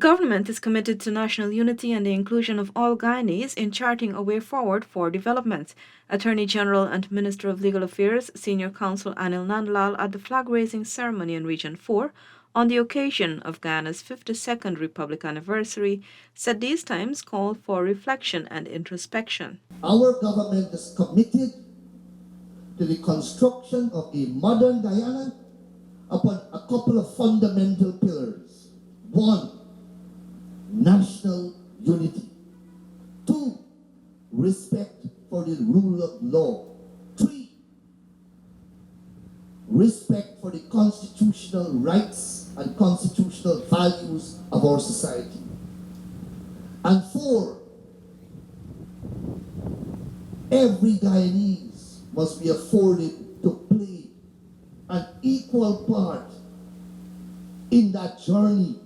government is committed to national unity and the inclusion of all Guyanese in charting a way forward for development. Attorney General and Minister of Legal Affairs, Senior Counsel Anil Nandlall at the flag-raising ceremony in Region 4 on the occasion of Guyana's 52nd Republic anniversary, said these times call for reflection and introspection. Our government is committed to the construction of a modern Guyana upon a couple of fundamental pillars. One, national unity. Two, respect for the rule of law. Three, respect for the constitutional rights and constitutional values of our society. And four, every Guyanese must be afforded to play an equal part in that journey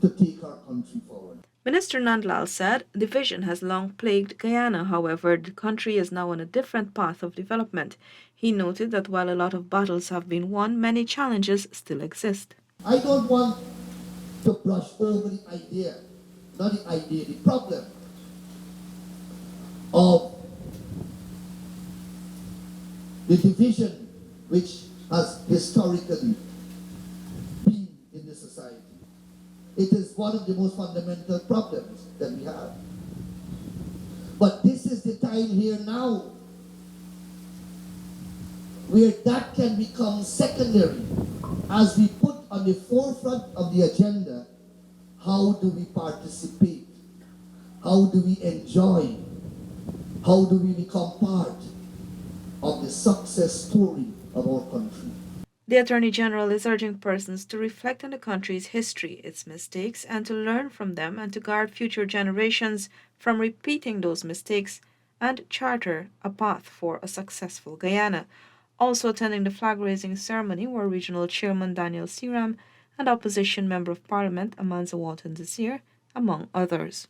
to take our country forward. Minister Nandlall said division has long plagued Guyana. However, the country is now on a different path of development. He noted that while a lot of battles have been won, many challenges still exist. I don't want to brush over the idea, not the idea, the problem of the division which has historically been in the society. It is one of the most fundamental problems that we have. But this is the time here now where that can become secondary as we put on the forefront of the agenda, how do we participate? How do we enjoy? How do we become part of the success story of our country? The Attorney General is urging persons to reflect on the country's history, its mistakes, and to learn from them and to guard future generations from repeating those mistakes and charter a path for a successful Guyana. Also attending the flag-raising ceremony were Regional Chairman Daniel Siram and Opposition Member of Parliament Amanza Walton Desir, among others.